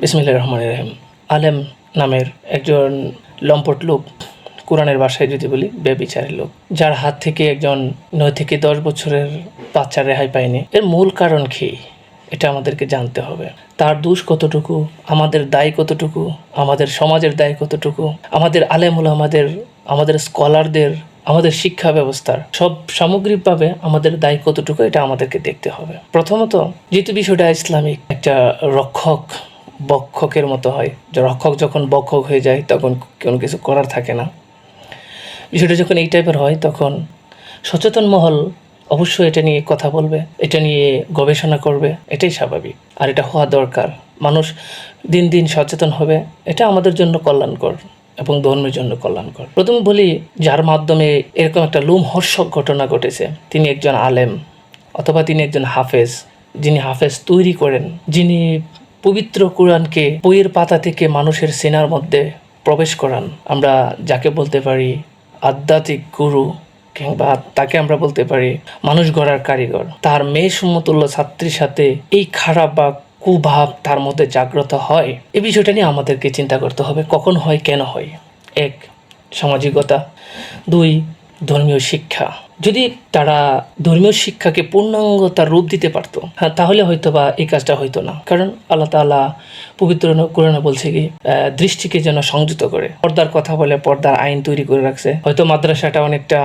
বিসমিল্লাহির রহমানির রহিম। আলেম নামের একজন লম্পট লোক, কোরআনের ভাষায় যদি বলি ব্যভিচারী লোক, যার হাত থেকে একজন 9 থেকে 10 বছরের বাচ্চা রেহাই পায়নি। এর মূল কারণ কি, এটা আমাদেরকে জানতে হবে। তার দোষ কতটুকু, আমাদের দায় কতটুকু, আমাদের সমাজের দায় কতটুকু, আমাদের আলেম ওলামাদের, আমাদের স্কলারদের, আমাদের শিক্ষা ব্যবস্থার সব সামগ্রিকভাবে আমাদের দায় কতটুকু, এটা আমাদেরকে দেখতে হবে। প্রথমত, যেহেতু বিষয়টা ইসলামিক, একটা রক্ষক বক্ষকের মতো হয়, যে রক্ষক যখন বক্ষক হয়ে যায় তখন কোনো কিছু করার থাকে না। বিষয়টা যখন এই টাইপের হয় তখন সচেতন মহল অবশ্যই এটা নিয়ে কথা বলবে, এটা নিয়ে গবেষণা করবে, এটাই স্বাভাবিক। আর এটা হওয়া দরকার। মানুষ দিন দিন সচেতন হবে, এটা আমাদের জন্য কল্যাণকর এবং ধর্মের জন্য কল্যাণকর। প্রথমে বলি, যার মাধ্যমে এরকম একটা লোমহর্ষক ঘটনা ঘটেছে, তিনি একজন আলেম অথবা তিনি একজন হাফেজ, যিনি হাফেজ তৈরি করেন, যিনি পবিত্র কোরআনকে বইয়ের পাতা থেকে মানুষের সিনার মধ্যে প্রবেশ করান। আমরা যাকে বলতে পারি আধ্যাত্মিক গুরু, কিংবা তাকে আমরা বলতে পারি মানুষ গড়ার কারিগর। তার মেয়ে সমতুল্য ছাত্রীর সাথে এই খারাপ বা কুভাব তার মধ্যে জাগ্রত হয়, এই বিষয়টা নিয়ে আমাদেরকে চিন্তা করতে হবে। কখন হয়, কেন হয়? 1, সামাজিকতা। 2, ধর্মীয় শিক্ষা। যদি তারা ধর্মীয় শিক্ষাকে পূর্ণাঙ্গতার রূপ দিতে পারতো, হ্যাঁ, তাহলে হয়তো বা এই কাজটা হইতো না। কারণ আল্লাহ তাআলা পবিত্র কোরআনে বলছে কি, দৃষ্টিকে যেন সংযত করে। পর্দার কথা বলে পর্দার আইন তৈরি করে রাখছে। হয়তো মাদ্রাসাটা অনেকটা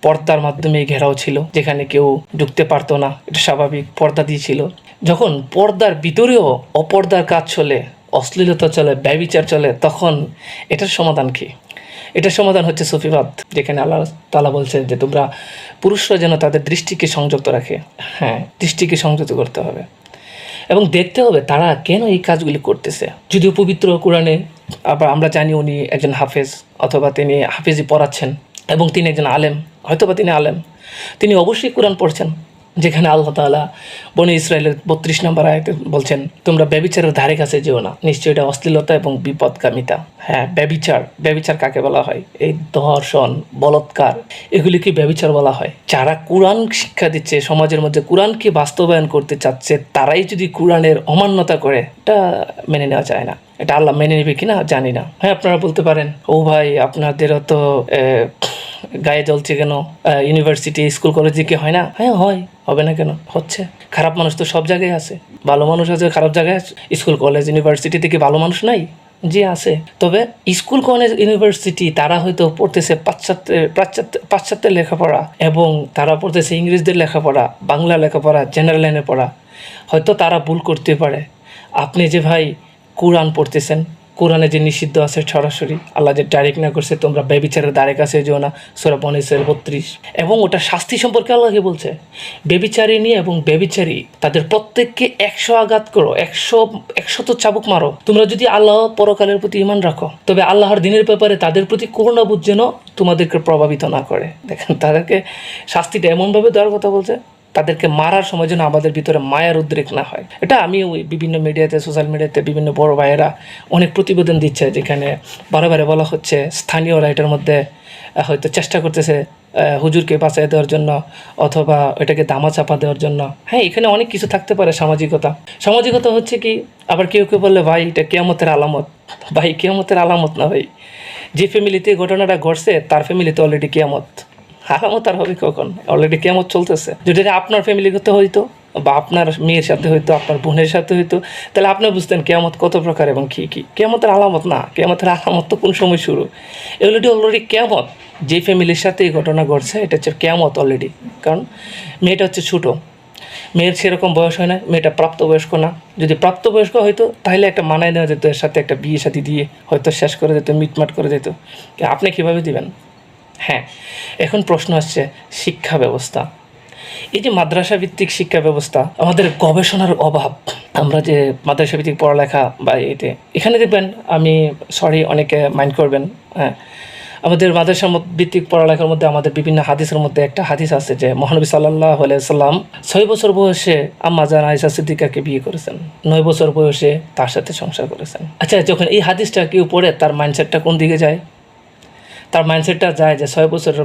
পর্দার মাধ্যমে ঘেরাও ছিল, যেখানে কেউ ঢুকতে পারতো না, এটা স্বাভাবিক, পর্দা দিয়েছিল। যখন পর্দার ভিতরেও অপর্দার কাজ চলে, অশ্লীলতা চলে, ব্যভিচার চলে, তখন এটার সমাধান কি? এটার সমাধান হচ্ছে সুফিবাদ, যেখানে আল্লাহ তাআলা বলছেন যে তোমরা পুরুষরা যেন তাদের দৃষ্টিকে সংযত রাখে। হ্যাঁ, দৃষ্টিকে সংযত করতে হবে এবং দেখতে হবে তারা কেন এই কাজগুলি করতেছে। যদিও পবিত্র কোরআনে আবার আমরা জানি উনি একজন হাফেজ, অথবা তিনি হাফেজি পড়াচ্ছেন, এবং তিনি একজন আলেম, হয়তোবা তিনি আলেম, তিনি অবশ্যই কোরআন পড়ছেন, যেখানে আল্লাহ তাআলা বনি ইসরায়েলের 32 নম্বর আয়াতে বলছেন, তোমরা ব্যভিচারের ধারে কাছে যেও না, নিশ্চয়ই এটা অশ্লীলতা এবং বিপদগামিতা। হ্যাঁ, ব্যভিচার কাকে বলা হয়? এই ধর্ষণ, বলৎকার, এগুলিকে ব্যভিচার বলা হয়। যারা কোরআন শিক্ষা দিচ্ছে, সমাজের মধ্যে কোরআনকে বাস্তবায়ন করতে চাচ্ছে, তারাই যদি কোরআনের অমান্যতা করে, এটা মেনে নেওয়া যায় না। এটা আল্লাহ মেনে নেবে কিনা জানি না। হ্যাঁ, আপনারা বলতে পারেন, ও ভাই আপনাদেরও তো গায়ে জ্বলছে কেন, ইউনিভার্সিটি স্কুল কলেজে কি হয় না? হ্যাঁ হয়, হবে না কেন? হচ্ছে। খারাপ মানুষ তো সব জায়গায় আছে, ভালো মানুষ আছে খারাপ জায়গায় আছে। স্কুল কলেজ ইউনিভার্সিটি থেকে ভালো মানুষ নাই? জি আছে। তবে স্কুল কলেজ ইউনিভার্সিটি তারা হয়তো পড়তেছে পাশ্চাত্যের লেখাপড়া, এবং তারা পড়তেছে ইংরেজদের লেখাপড়া, বাংলা লেখাপড়া, জেনারেল লাইনে পড়া। হয়তো তারা ভুল করতে পারে। আপনি যে ভাই কোরআন পড়তেছেন, কোরআনে যে নিষিদ্ধ আছে সরাসরি, আল্লাহ যে ডাইরেক্ট না করছে তোমরা ব্যভিচারের দ্বারে কাছে যেও না, সূরা বনী ইসরাঈল 32, এবং ওটা শাস্তি সম্পর্কে আল্লাহকে বলছে, ব্যভিচারিণী এবং ব্যভিচারী তাদের প্রত্যেককে 100 আঘাত করো, 100 চাবুক মারো। তোমরা যদি আল্লাহ পরকালের প্রতি ঈমান রাখো, তবে আল্লাহর দিনের ব্যাপারে তাদের প্রতি করুণাবোধ যেন তোমাদেরকে প্রভাবিত না করে। দেখেন, তাদেরকে শাস্তিটা এমনভাবে দেওয়ার কথা বলছে, তাদেরকে মারার সময় যেন আমাদের ভিতরে মায়ার উদ্রেক না হয়। এটা আমি ওই বিভিন্ন মিডিয়াতে, সোশ্যাল মিডিয়াতে বিভিন্ন বড় ভাইয়েরা অনেক প্রতিবেদন দিচ্ছে, যেখানে বারে বলা হচ্ছে স্থানীয়রা এটার মধ্যে হয়তো চেষ্টা করতেছে হুজুরকে বাঁচাই দেওয়ার জন্য, অথবা এটাকে দামা চাপা দেওয়ার জন্য। হ্যাঁ, এখানে অনেক কিছু থাকতে পারে। সামাজিকতা হচ্ছে কি, আবার কেউ বললে ভাই এটা কিয়ামতের আলামত। ভাই, কিয়ামতের আলামত না ভাই, যে ফ্যামিলিতে ঘটনাটা ঘটছে তার ফ্যামিলিতে অলরেডি কিয়ামত। আলামত আর হবে কখন? অলরেডি কিয়ামত চলতেছে। যদি আপনার ফ্যামিলিগত হইতো, বা আপনার মেয়ের সাথে হইতো, আপনার বোনের সাথে হইতো, তাহলে আপনি বুঝতেন কিয়ামত কত প্রকার এবং কী কী। কিয়ামতের আলামত না, কিয়ামতের আলামত তো কোন সময় শুরু, অলরেডি কিয়ামত। যে ফ্যামিলির সাথে এই ঘটনা ঘটছে, এটা হচ্ছে কিয়ামত অলরেডি। কারণ মেয়েটা হচ্ছে ছোটো, মেয়ের সেরকম বয়স হয় না, মেয়েটা প্রাপ্তবয়স্ক না। যদি প্রাপ্তবয়স্ক হইতো তাহলে একটা মানায় নেওয়া যেত, এর সাথে একটা বিয়ে সাথী দিয়ে হয়তো শেষ করে যেত, মিটমাট করে যেত। আপনি কীভাবে দিবেন? হ্যাঁ, এখন প্রশ্ন আসছে শিক্ষা ব্যবস্থা। এই যে মাদ্রাসা ভিত্তিক শিক্ষা ব্যবস্থা, আমাদের গবেষণার অভাব। আমরা যে মাদ্রাসা ভিত্তিক পড়ালেখা বা এখানে দেখবেন, আমি অনেকে মাইন্ড করবেন, হ্যাঁ, আমাদের মাদ্রাসা ভিত্তিক পড়ালেখার মধ্যে আমাদের বিভিন্ন হাদিসের মধ্যে একটা হাদিস আছে যে মহানবী সাল্লাল্লাহু আলাইহি সাল্লাম 6 বছর বয়সে আম্মা জান আয়েশা সিদ্দিকাকে বিয়ে করেছেন, 9 বছর বয়সে তার সাথে সংসার করেছেন। আচ্ছা, যখন এই হাদিসটা কেউ পড়ে, তার মাইন্ডসেটটা কোন দিকে যায়? তার মাইন্ডসেটটা যায় যে 6 বছরের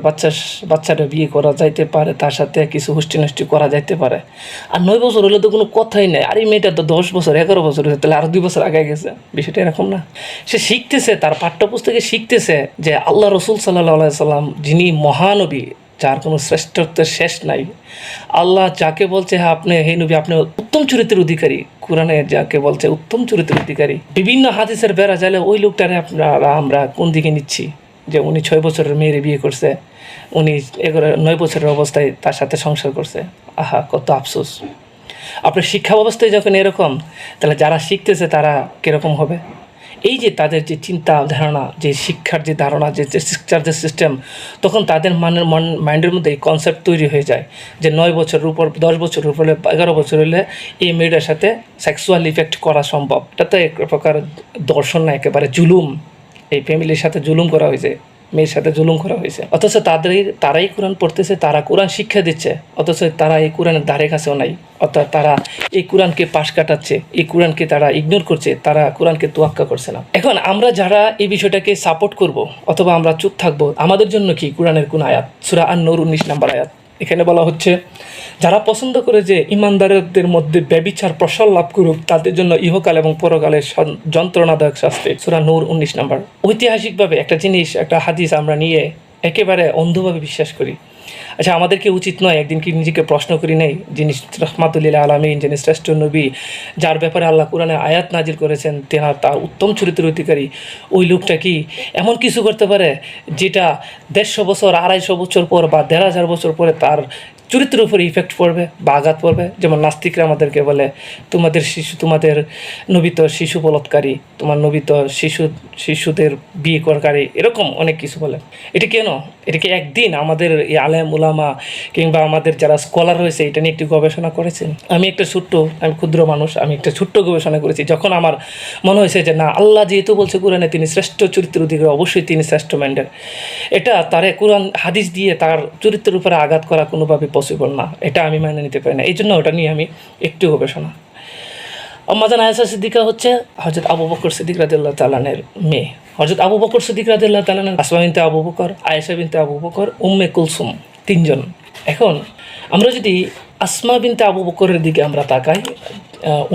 বাচ্চাটা বিয়ে করা যাইতে পারে, তার সাথে কিছু হুষ্টি করা যাইতে পারে। আর 9 বছর হলে তো কোনো কথাই নেই, আর এই মেয়েটা তো 10 বছর 11 বছর হয়েছে, তাহলে আরও 2 বছর আগে গেছে। বিষয়টা এরকম না, সে শিখতেছে, তার পাঠ্যপুস্তকে শিখতেছে যে আল্লাহ রসুল সাল্লাল্লাহু আলাইহি সাল্লাম যিনি মহানবী, যার কোনো শ্রেষ্ঠত্বের শেষ নাই। আল্লাহ যাকে বলছে হ্যাঁ আপনি হে নবী আপনি উত্তম চরিত্রের অধিকারী, কোরআনে যাকে বলছে উত্তম চরিত্রের অধিকারী, বিভিন্ন হাদিসের বেড়া চাইলে ওই লোকটারে আমরা কোন দিকে নিচ্ছি যে উনি 6 বছরের মেয়েরে বিয়ে করছে, উনি 9 বছরের অবস্থায় তার সাথে সংসার করছে। আহা, কত আফসোস। আপনার শিক্ষা ব্যবস্থায় যখন এরকম, তাহলে যারা শিখতেছে তারা কীরকম হবে? এই যে তাদের যে চিন্তা ধারণা, যে শিক্ষার যে ধারণা, যে শিক্ষার যে সিস্টেম, তখন তাদের মাইন্ডের মধ্যে এই কনসেপ্ট তৈরি হয়ে যায় যে 9 বছরের উপর 10 বছরের উপর 11 বছর হলে এই মেয়েটার সাথে সেক্সুয়াল ইফেক্ট করা সম্ভব। এটা তো এক প্রকার দর্শন না, একেবারে জুলুম। এই ফ্যামিলির সাথে জুলুম করা হয়েছে, মেয়ের সাথে জুলুম করা হয়েছে। অথচ তারাই কোরআন পড়তেছে, তারা কোরআন শিক্ষা দিচ্ছে, অথচ তারা এই কোরআনের ধারে কাছেও নাই। অর্থাৎ তারা এই কোরআনকে পাশ কাটাচ্ছে, এই কোরআনকে তারা ইগনোর করছে, তারা কোরআনকে তোয়াক্কা করছে না। এখন আমরা যারা এই বিষয়টাকে সাপোর্ট করব অথবা আমরা চুপ থাকবো, আমাদের জন্য কি কোরআনের কোন আয়াত? সূরা আন-নূর 19 নম্বর আয়াত, এখানে বলা হচ্ছে যারা পছন্দ করে যে ইমানদারদের মধ্যে ব্যভিচার প্রসার লাভ করুক, তাদের জন্য ইহকাল এবং পরকালের যন্ত্রণাদায়ক শাস্তি। সূরা নূর 19 নম্বর। ঐতিহাসিকভাবে একটা জিনিস, একটা হাদিস আমরা নিয়ে একেবারে অন্ধভাবে বিশ্বাস করি। আচ্ছা, আমাদেরকে উচিত নয় একদিন কি নিজেকে প্রশ্ন করি নেই, যিনি রাহমাতুল আলামিন, যিনি শ্রেষ্ঠ নবী, যার ব্যাপারে আল্লাহ কোরআনে আয়াত নাজিল করেছেন, তার উত্তম চরিত্রের অধিকারী, ওই লোকটা কি এমন কিছু করতে পারে যেটা 150 বছর 250 বছর পর বা 1500 বছর পরে তার চরিত্রের উপরে ইফেক্ট পড়বে বা আঘাত পড়বে? যেমন নাস্তিকরা আমাদেরকে বলে তোমাদের নবী তো শিশু বলৎকারী, তোমার নবী তো শিশুদের বিয়ে করকারী, এরকম অনেক কিছু বলে। এটা কেন? এটা কি একদিন আমাদের এই আলেম উলামা কিংবা আমাদের যারা স্কলার হয়েছে এটা নিয়ে একটু গবেষণা করেছেন? আমি ক্ষুদ্র মানুষ, আমি একটা ছোট্ট গবেষণা করেছি। যখন আমার মনে হয়েছে যে না, আল্লাহ যেহেতু বলছে কোরআনে তিনি শ্রেষ্ঠ চরিত্রের অধিকারী, অবশ্যই তিনি শ্রেষ্ঠ মাইন্ডের, এটা তারে কোরআন হাদিস দিয়ে তার চরিত্রের উপরে আঘাত করা কোনোভাবে পসিবল না, এটা আমি মেনে নিতে পারি না। এই জন্য ওটা নিয়ে আমি একটু গবেষণা। আম্মা জান আয়েশা সিদ্দিকা হচ্ছে হযরত আবু বকর সিদ্দিক রাদিয়াল্লাহু তাআলা আনহুর মেয়ে। হযরত আবু বকর সিদ্দিক রাদিয়াল্লাহু তাআলা আনহু, আসমা বিনতে আবু বকর, আয়েশা বিনতে আবু বকর, উম্মে কুলসুম, 3 জন। এখন আমরা যদি আসমা বিনতে আবু বকরের দিকে আমরা তাকাই,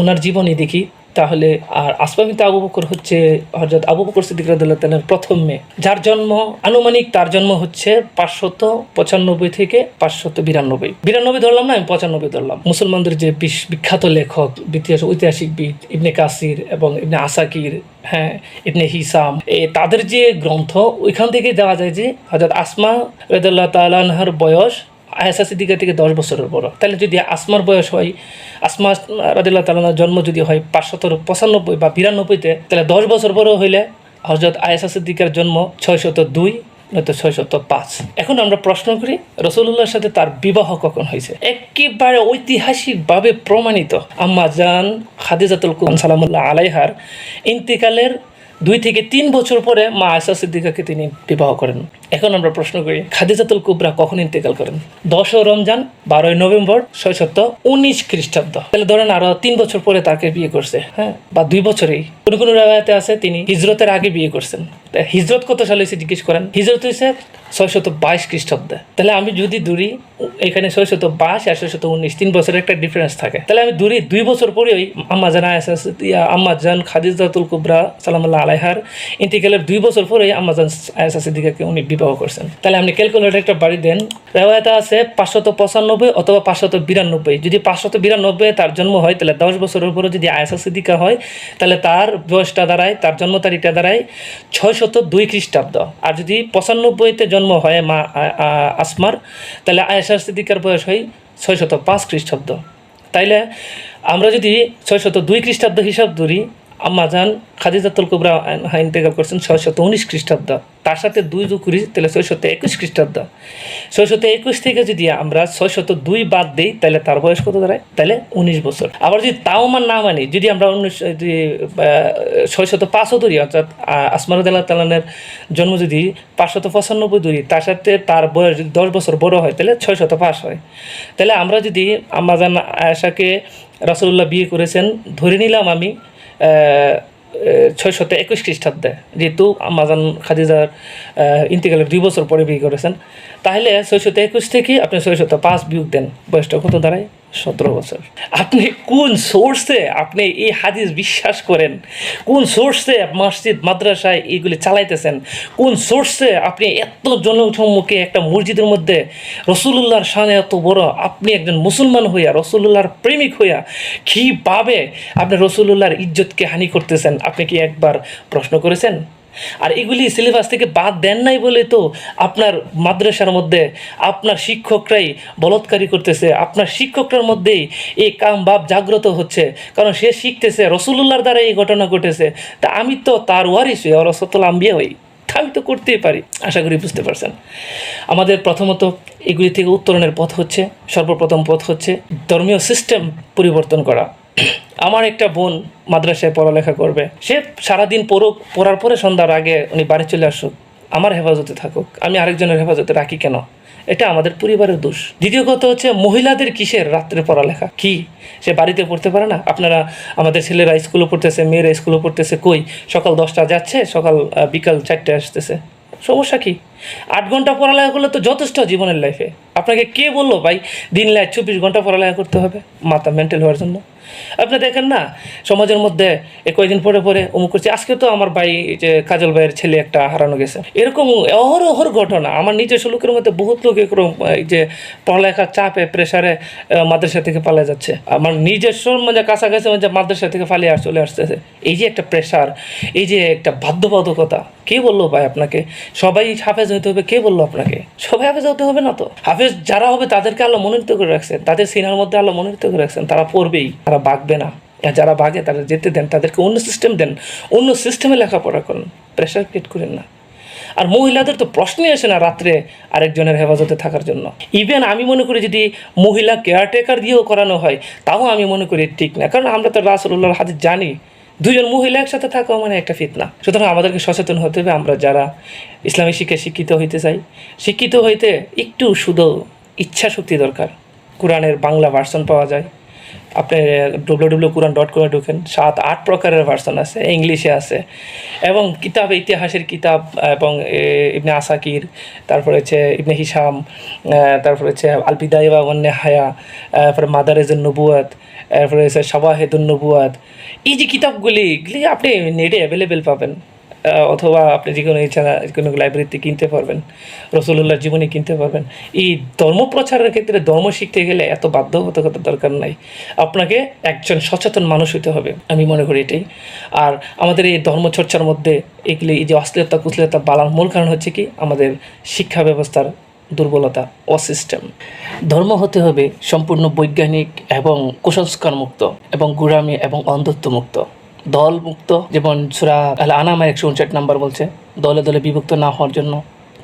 ওনার জীবনী দেখি, তাহলে আর আসমা বিনতে আবু বকর হচ্ছে হযরত আবু বকর সিদ্দিক রাদিয়াল্লাহু তাআলার প্রথম মেয়ে, যার জন্ম আনুমানিক তার জন্ম হচ্ছে 595 থেকে 592 ধরলাম না, আমি 95 ধরলাম। মুসলমানদের যে বিখ্যাত লেখক, ঐতিহাসিকবিদ ইবনে কাসির এবং ইবনে আসাকির, হ্যাঁ, ইবনে হিসাম, তাদের যে গ্রন্থ, ওইখান থেকে দেওয়া যায় যে হযরত আসমা রাদিয়াল্লাহু তাআলা আনহার বয়স আয়েশা সিদ্দিকা থেকে 10 বছরের বড়। তাহলে যদি আসমার বয়স হয়, আসমা রাদিয়াল্লাহু তাআলার জন্ম যদি হয় 595 বা 92-তে, তাহলে 10 বছর বড় হইলে হযরত আয়েশা সিদ্দিকার জন্ম 602 নয়তো 605। এখন আমরা প্রশ্ন করি রাসূলুল্লাহর সাথে তার বিবাহ কখন হয়েছে? একেবারে ঐতিহাসিকভাবে প্রমাণিত, আম্মা জান খাদিজাতুল কুবরা সালামুল্লাহ আলাইহার ইন্তিকালের 2 থেকে 3 বছর পরে মা আয়েশা সিদ্দিকাকে তিনি বিবাহ করেন। এখন আমরা প্রশ্ন করি খাদিজাতুল কুবরা কখন ইন্তেকাল করেন? 10 রমজান 12 নভেম্বর 619 খ্রিস্টাব্দ। তাহলে ধরেন আরো 3 বছর পরে তাকে বিয়ে করছে, হ্যাঁ, বা 2 বছরেই। কোন রাওয়ায়াতে আছে তিনি হিজরতের আগে বিয়ে করছেন। হিজরত কত সালে হয়েছে জিজ্ঞেস করেন? হিজরত হয়েছে 622 খ্রিস্টাব্দে। তাহলে আমি যদি দূরি, এখানে 622 আর 619, 3 বছরের একটা ডিফারেন্স থাকে। তাহলে আমি দূরি 2 বছর পরেই আম্মা জান খাদিজাতুল কুবরা সালামুল্লাহ আলাইহার ইন্তিকালের 2 বছর পরেই আম্মা জান আয়েশা সিদ্দিকাকে উনি বিবাহ করছেন। তাহলে আপনি ক্যালকুলেটর একটা বাড়ি দেন, রেওয়ায়াতে আছে 595 অথবা 592। যদি 592 তার জন্ম হয়, তাহলে 10 বছরের উপরে যদি আয়েশা সিদ্দিকা হয়, তাহলে তার বয়সটা দাঁড়ায়, তার জন্ম তারিখটা দাঁড়ায় 602 খ্রিস্টাব্দ। আর যদি 95-তে জন্ম হয় মা আসমার, তাহলে আয়েশা সিদ্দিকার বয়স হয় 605 খ্রিস্টাব্দ। তাইলে আমরা যদি 602 খ্রিস্টাব্দ হিসাব ধরি, আম্মা জান খাদিজাতুল কুবরা ইন্তেকাল করছেন 619 খ্রিস্টাব্দ, তার সাথে 2 যোগ করি, তাহলে 621 খ্রিস্টাব্দ। 621 থেকে যদি আমরা 602 বাদ দিই, তাহলে তার বয়স কত দাঁড়ায়? তাহলে 19 বছর। আবার যদি তাও না মানি, যদি আমরা 605 ধরি, অর্থাৎ আসমা রাদিয়াল্লাহু তাআলা আনহার জন্ম যদি 595 ধরি, তার সাথে তার বয়স যদি 10 বছর বড় হয়, তাহলে 605 হয়। তাহলে আমরা যদি আম্মা জান আয়েশাকে রাসূলুল্লাহ বিয়ে করেছেন, ধরে নিলাম আমি 621 খ্রিস্টাব্দে, যেহেতু আমাজান খাদিজার ইন্তিকালের 2 বছর পরে বিয়ে করেছেন, তাহলে 621 থেকে আপনি 605 বিয়োগ দেন, বয়সটা কত দাঁড়ায়? 17 বছর। আপনি কোন সোর্সে আপনি এই হাদিস বিশ্বাস করেন? কোন সোর্সে মসজিদ মাদ্রাসায় এইগুলি চালাইতেছেন? কোন সোর্সে আপনি এত জনসম্মুখে একটা মসজিদের মধ্যে রসুলুল্লাহর শানে এত বড়, আপনি একজন মুসলমান হইয়া, রসুলুল্লাহর প্রেমিক হইয়া কীভাবে আপনি রসুলুল্লাহর ইজ্জতকে হানি করতেছেন? আপনি কি একবার প্রশ্ন করেছেন? আর এগুলি সিলেবাস থেকে বাদ দেন নাই বলে তো আপনার মাদ্রাসার মধ্যে আপনার শিক্ষকরাই বলৎকারী করতেছে, আপনার শিক্ষকরার মধ্যেই এই কাম ভাব জাগ্রত হচ্ছে, কারণ সে শিখতেছে রসুলুল্লাহর দ্বারা এই ঘটনা ঘটেছে, তা আমি তো তার ওয়ারিস হই, ওয়ারাসাতুল আম্বিয়া হই, আমি তো করতেই পারি। আশা করি বুঝতে পারছেন। আমাদের প্রথমত এগুলি থেকে উত্তরণের পথ হচ্ছে, সর্বপ্রথম পথ হচ্ছে ধর্মীয় সিস্টেম পরিবর্তন করা। আমার একটা বোন মাদ্রাসায় পড়ালেখা করবে, সে সারাদিন পড়ার পরে সন্ধ্যার আগে উনি বাড়ি চলে আসুক, আমার হেফাজতে থাকুক, আমি আরেকজনের হেফাজতে রাখি কেন? এটা আমাদের পরিবারের দোষ। দ্বিতীয় কথা হচ্ছে মহিলাদের কিসের রাত্রে পড়ালেখা? কি সে বাড়িতে পড়তে পারে না? আপনারা, আমাদের ছেলেরা স্কুলে পড়তেছে, মেয়েরা স্কুলে পড়তেছে, কই সকাল 10টা যাচ্ছে, বিকাল 4টে আসতেছে, সমস্যা কি? 8 ঘন্টা পড়ালেখা করলে তো যথেষ্ট জীবনের লাইফে। আপনাকে কে বললো ভাই দিন 24 ঘন্টা পড়ালেখা করতে হবে মাথা মেন্টাল হওয়ার জন্য? আপনি দেখেন না সমাজের মধ্যে কয়েকদিন পরে অমুক করছে, আজকে তো আমার ভাই যে কাজল ভাইয়ের ছেলে একটা হারানো গেছে, এরকম অহরহ ঘটনা। আমার নিজস্ব লোকের মধ্যে বহুত লোক এরকম যে পড়ালেখার চাপে প্রেশারে মাদ্রাসা থেকে পালিয়ে যাচ্ছে। আমার নিজস্ব মানে কাছাকাছি মানে মাদ্রাসা থেকে পালিয়ে চলে আসতেছে। এই যে একটা প্রেশার, এই যে একটা বাধ্যবাধকতা, কে বললো ভাই আপনাকে সবাই হাফেজ হতে হবে? কে বললো আপনাকে সবাই হাফেজ হতে হবে? না তো। হাফেজ যারা হবে তাদেরকে আল্লাহ মনোনীত করে রাখছেন, তাদের সিনার মধ্যে আল্লাহ মনোনীত করে রাখছেন, তারা পড়বেই, তারা বাগবে না। যারা বাগে তারা যেতে দেন, তাদেরকে অন্য সিস্টেম দেন, অন্য সিস্টেমে লেখাপড়া করুন, প্রেশার ক্রিয়েট করেন না। আর মহিলাদের তো প্রশ্নই আসে না রাত্রে আরেকজনের হেফাজতে থাকার জন্য। ইভেন আমি মনে করি যদি মহিলা কেয়ারটেকার দিয়েও করানো হয় তাও আমি মনে করি ঠিক না, কারণ আমরা তো রাসূলুল্লাহর হাদিস জানি, 2জন মহিলা একসাথে থাকা মানে একটা ফিতনা। সুতরাং আমাদেরকে সচেতন হতে হবে। আমরা যারা ইসলামী শিক্ষায় শিক্ষিত হইতে চাই, শিক্ষিত হইতে একটু শুধু ইচ্ছা শক্তি দরকার। কোরআনের বাংলা ভার্সন পাওয়া যায়, আপনি www.quran.com ঢুকেন, 7-8 প্রকারের ভার্সন আছে, ইংলিশে আছে, এবং কিতাব, ইতিহাসের কিতাব, এবং ইবনে আসাকির, তারপরে হচ্ছে ইবনে হিসাম, তারপরে হচ্ছে আল বিদায়া ওয়ান নিহায়া, তারপরে মাদারিজুন নবুয়াত, তারপরে হচ্ছে শাওয়াহিদুন নবুয়াত। এই যে কিতাবগুলি আপনি নেটে অ্যাভেলেবেল পাবেন, অথবা আপনি যে কোনো লাইব্রেরিতে কিনতে পারবেন, রসুলুল্লাহর জীবনী কিনতে পারবেন। এই ধর্ম প্রচারের ক্ষেত্রে ধর্ম শিখতে গেলে এত বাধ্যবাধকতার দরকার নাই, আপনাকে একজন সচেতন মানুষ হতে হবে, আমি মনে করি এটাই। আর আমাদের এই ধর্মচর্চার মধ্যে এগুলি, এই যে অশ্লীলতা কুশ্লীলতা বাড়ার মূল কারণ হচ্ছে কি আমাদের শিক্ষা ব্যবস্থার দুর্বলতা, অসিস্টেম। ধর্ম হতে হবে সম্পূর্ণ বৈজ্ঞানিক এবং কুসংস্কার মুক্ত, এবং গোঁড়ামি এবং অন্ধত্ব মুক্ত, দল মুক্ত। যেমন সূরা আল আনাম 159 নম্বর বলছে দলে দলে বিভক্ত না হওয়ার জন্য।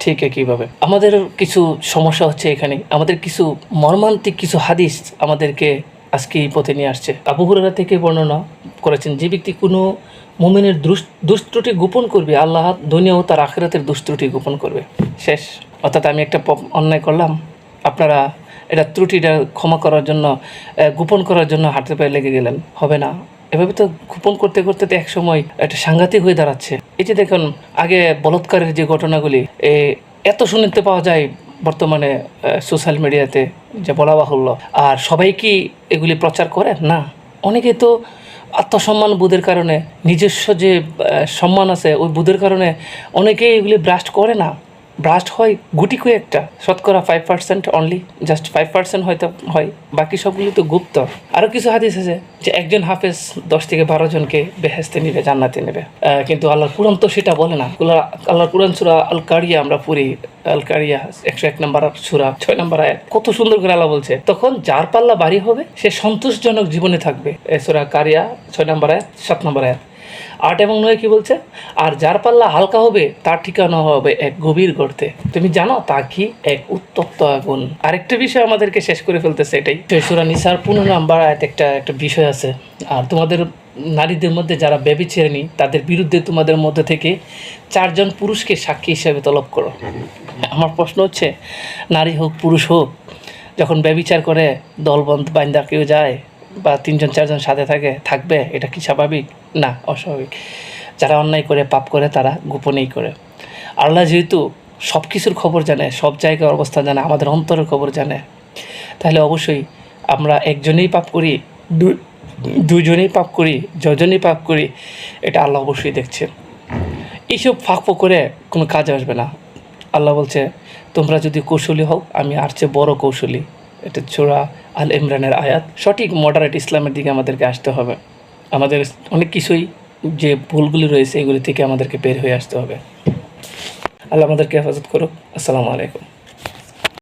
ঠিক একইভাবে আমাদের কিছু সমস্যা হচ্ছে এখানে, আমাদের কিছু মর্মান্তিক কিছু হাদিস আমাদেরকে আজকে এই পথে নিয়ে আসছে। আবু হুরায়রা থেকে বর্ণনা করেছেন, যে ব্যক্তি কোনো মুমিনের দুষ্ত্রুটি গোপন করবে, আল্লাহ দুনিয়া ও তার আখিরাতের দুষ্ত্রুটি গোপন করবে। শেষ। অর্থাৎ আমি একটা অন্যায় করলাম, আপনারা এটা ত্রুটিটা ক্ষমা করার জন্য, গোপন করার জন্য হাতে পায়ে লেগে গেলেন, হবে না। এভাবে তো গোপন করতে করতে তো এক সময় একটা সাংঘাতিক হয়ে দাঁড়াচ্ছে। এই যে দেখুন আগে বলৎকারের যে ঘটনাগুলি এত শুনতে পাওয়া যায় বর্তমানে সোশ্যাল মিডিয়াতে, যা বলা বাহুল্য। আর সবাই কি এগুলি প্রচার করে? না। অনেকে তো আত্মসম্মান বোধের কারণে, নিজস্ব যে সম্মান আছে ওই বোধের কারণে অনেকেই এগুলি ব্রাস্ট করে না। ব্রাস্ট হয় গুটি কয়েকটা, শতকরা 5% অনলি, জাস্ট 5% হয়তো হয়, বাকি সবগুলি তো গুপ্ত। আরও কিছু হাদিস আছে যে একজন হাফেজ 10 থেকে 12 জনকে বেহেশতে নেবে, জান্নাতে নেবে, কিন্তু আল্লাহর কুরআন তো সেটা বলে না। আল্লাহর কুরআন সূরা আল কারিয়া আমরা পড়ি, আল কারিয়া 101 নম্বর সূরা 6 নম্বর আয়াত, কত সুন্দর করে আল্লাহ বলছে, তখন যার পাল্লা ভারী হবে সে সন্তোষজনক জীবনে থাকবে। সূরা কারিয়া 6 নম্বর আয়াত, 7 নম্বর আয়াত। 8 এবং 9 কি বলছে? আর যার পাল্লা হালকা হবে তার ঠিকানা হবে এক গভীর গর্তে। তুমি জানো তা কি? এক উত্তপ্ত আগুন। আরেকটা বিষয় আমাদেরকে শেষ করে ফেলতেছে, এটাই সূরা নিসার 15 নম্বর আয়াত একটা বিষয় আছে। আর তোমাদের নারীদের মধ্যে যারা ব্যভিচারিণী তাদের বিরুদ্ধে তোমাদের মধ্যে থেকে 4 জন পুরুষকে সাক্ষী হিসেবে তলব করো। আমার প্রশ্ন হচ্ছে, নারী হোক পুরুষ হোক, যখন ব্যভিচার করে দলবন্ধ বাইন্দা কেউ যায় বা 3 জন 4 জন সাথে থাকবে, এটা কি স্বাভাবিক? না, অস্বাভাবিক। যারা অন্যায় করে পাপ করে তারা গোপনেই করে। আল্লাহ যেহেতু সব কিছুর খবর জানে, সব জায়গার অবস্থা জানে, আমাদের অন্তরের খবর জানে, তাহলে অবশ্যই আমরা একজনেই পাপ করি, দুজনেই পাপ করি, যজনেই পাপ করি, এটা আল্লাহ অবশ্যই দেখছেন। এইসব ফাঁক করে কোনো কাজে আসবে না। আল্লাহ বলছে, তোমরা যদি কৌশলী হও, আমি আর চেয়ে বড় কৌশলী। এটা সূরা আল ইমরানের আয়াত। সঠিক মডারেট ইসলামের দিকে আমাদেরকে আসতে হবে। আমাদের অনেক কিছুই যে ভুলগুলি রয়েছে এগুলি থেকে আমাদেরকে বের হয়ে আসতে হবে। আল্লাহ আমাদেরকে হেফাজত করুক। আসসালামু আলাইকুম।